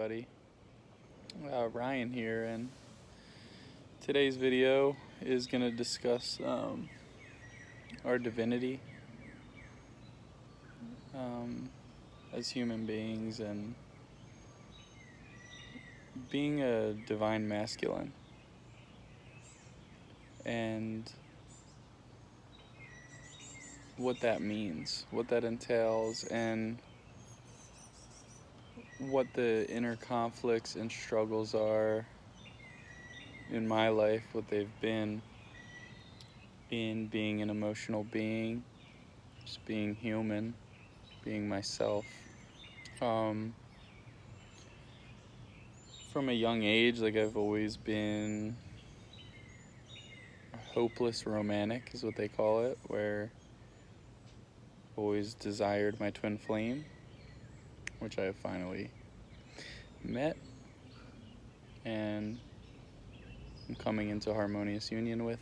everybody. Ryan here, and today's video is going to discuss our divinity as human beings and being a divine masculine and what that means, what that entails, and what the inner conflicts and struggles are in my life, what they've been in being an emotional being, just being human, being myself. From a young age, I've always been a hopeless romantic, is what they call it, where I've always desired my twin flame, which I have finally met, and I'm coming into harmonious union with.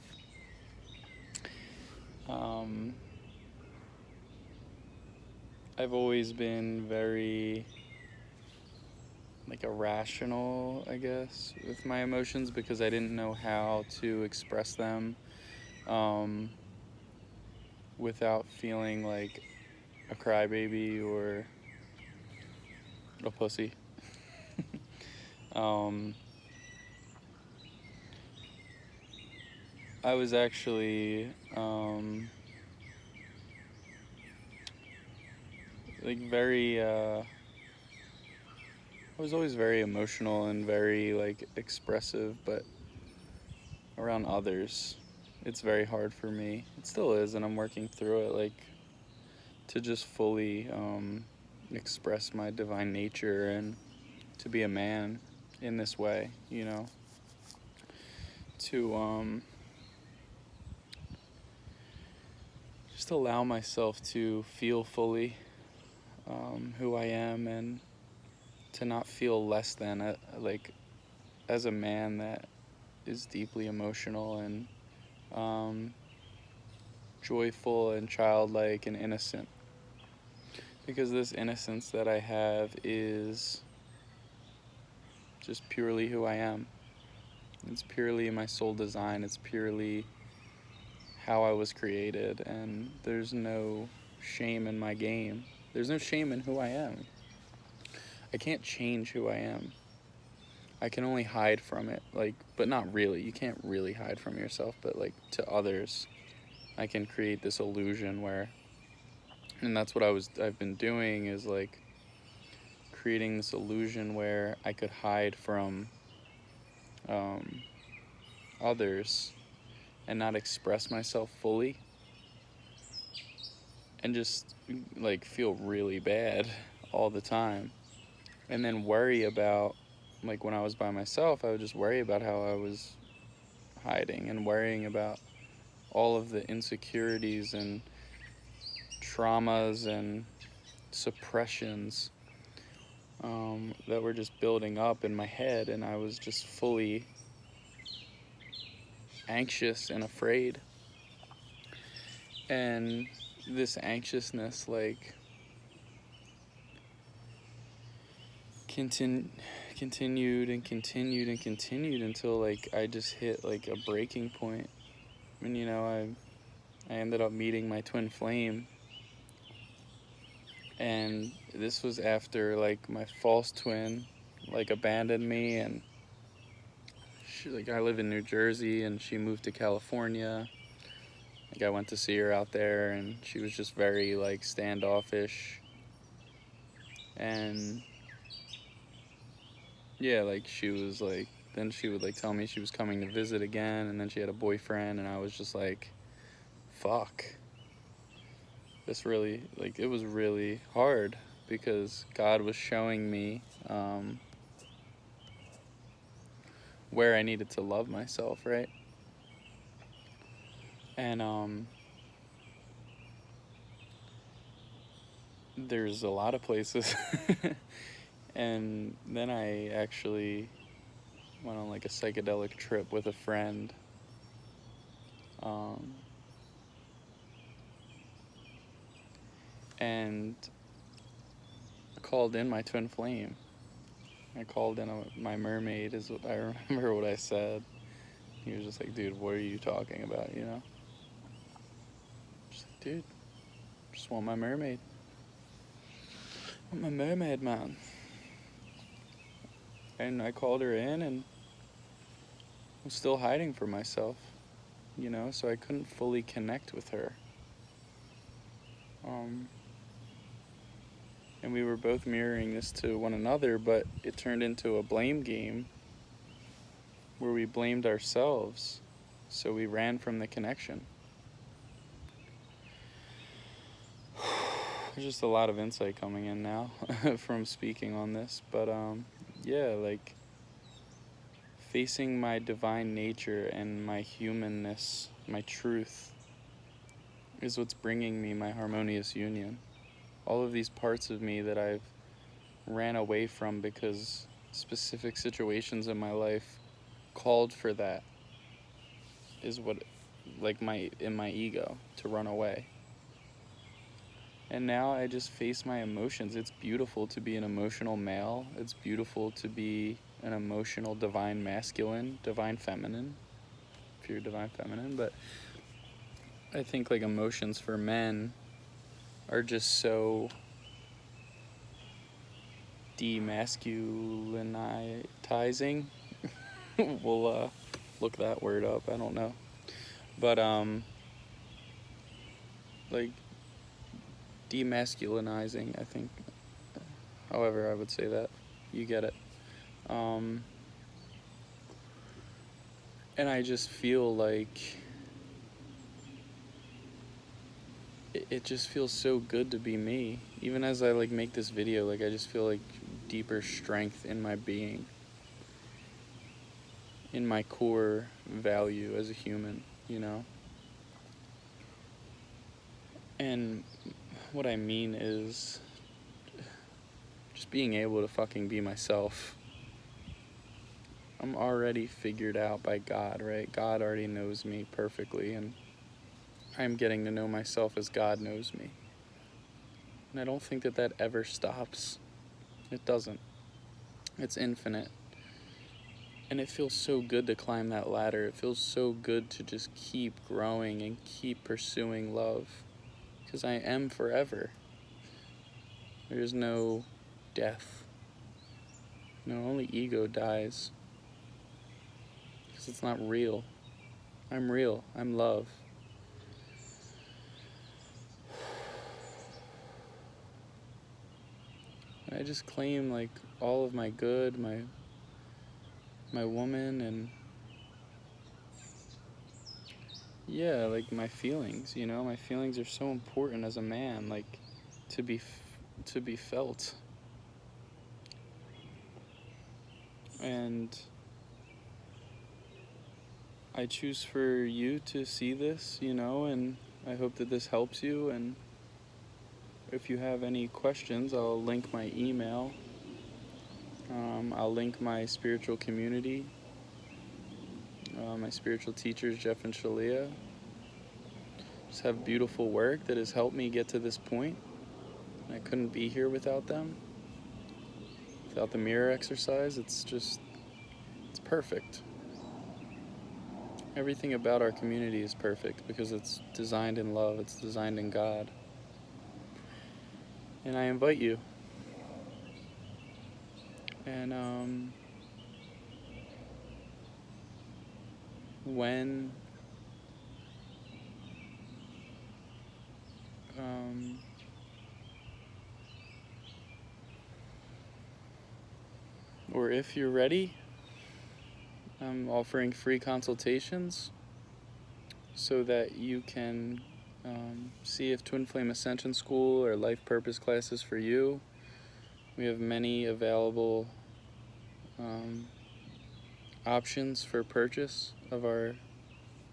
I've always been very irrational, I guess, with my emotions because I didn't know how to express them without feeling like a crybaby or a pussy. I was actually I was always very emotional and very expressive, but around others it's very hard for me. It still is, and I'm working through it, to just fully express my divine nature and to be a man in this way, to just allow myself to feel fully who I am, and to not feel less than as a man that is deeply emotional and joyful and childlike and innocent, because this innocence that I have is just purely who I am. It's purely my soul design. It's purely how I was created, and there's no shame in my game. There's no shame in who I am. I can't change who I am. I can only hide from it, but not really. You can't really hide from yourself, but to others, I can create this illusion and that's what I've been doing, is creating this illusion where I could hide from others and not express myself fully, and just feel really bad all the time, and then worry about, when I was by myself, I would just worry about how I was hiding and worrying about all of the insecurities and traumas and suppressions that were just building up in my head, and I was just fully anxious and afraid. And this anxiousness continued and continued and continued until I just hit a breaking point. And I ended up meeting my twin flame, and this was after my false twin abandoned me, and she, I live in New Jersey and she moved to California. I went to see her out there, and she was just very standoffish, and yeah, she was then she would tell me she was coming to visit again, and then she had a boyfriend, and I was just fuck, this really it was really hard, because God was showing me where I needed to love myself, right? And there's a lot of places. And then I actually went on a psychedelic trip with a friend, and called in my twin flame, I called in my mermaid, is what I remember what I said. He was just like, dude, what are you talking about, you know? Just like, dude, just want my mermaid. I want my mermaid, man. And I called her in, and I'm still hiding from myself, you know, so I couldn't fully connect with her. And we were both mirroring this to one another, but it turned into a blame game where we blamed ourselves, so we ran from the connection. There's just a lot of insight coming in now from speaking on this, but yeah, like facing my divine nature and my humanness, my truth, is what's bringing me my harmonious union. All of these parts of me that I've ran away from because specific situations in my life called for that is what, like, in my ego, to run away. And now I just face my emotions. It's beautiful to be an emotional male. It's beautiful to be an emotional divine masculine, divine feminine, if you're divine feminine. But I think, like, emotions for men are just so demasculinizing. We'll look that word up. I don't know. But like, demasculinizing, I think. However I would say that. You get it. And I just feel like it just feels so good to be me. Even as I, like, make this video, like, I just feel like deeper strength in my being, in my core value as a human, you know? And what I mean is just being able to fucking be myself. I'm already figured out by God, right? God already knows me perfectly, and I'm getting to know myself as God knows me. And I don't think that that ever stops. It doesn't. It's infinite. And it feels so good to climb that ladder. It feels so good to just keep growing and keep pursuing love. Because I am forever. There's no death. No, only ego dies. Because it's not real. I'm real. I'm love. And I just claim, like, all of my good, my woman, and yeah, like, my feelings, you know? My feelings are so important as a man, like, to be felt. And I choose for you to see this, you know, and I hope that this helps you. And if you have any questions, I'll link my email. I'll link my spiritual community, my spiritual teachers, Jeff and Shalia. Just have beautiful work that has helped me get to this point. I couldn't be here without them. Without the mirror exercise, it's perfect. Everything about our community is perfect because it's designed in love, it's designed in God. And I invite you. And when or if you're ready, I'm offering free consultations so that you can see if Twin Flame Ascension School or Life Purpose classes for you. We have many available options for purchase of our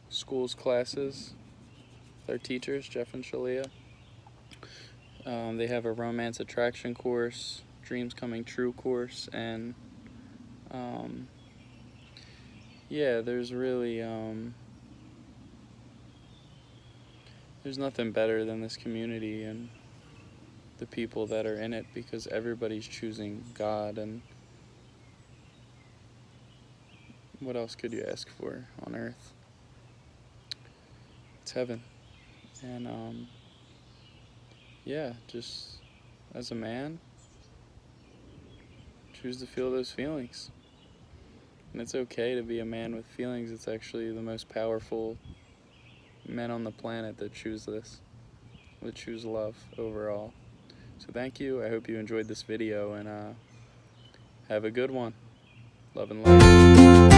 school's classes with our teachers, Jeff and Shalia. They have a romance attraction course, dreams coming true course, and yeah, there's really there's nothing better than this community and the people that are in it, because everybody's choosing God, and what else could you ask for on earth? It's heaven. And yeah, just as a man, choose to feel those feelings. And it's okay to be a man with feelings. It's actually the most powerful men on the planet that choose this, that choose love overall. So thank you. I hope you enjoyed this video, and have a good one. Love and light.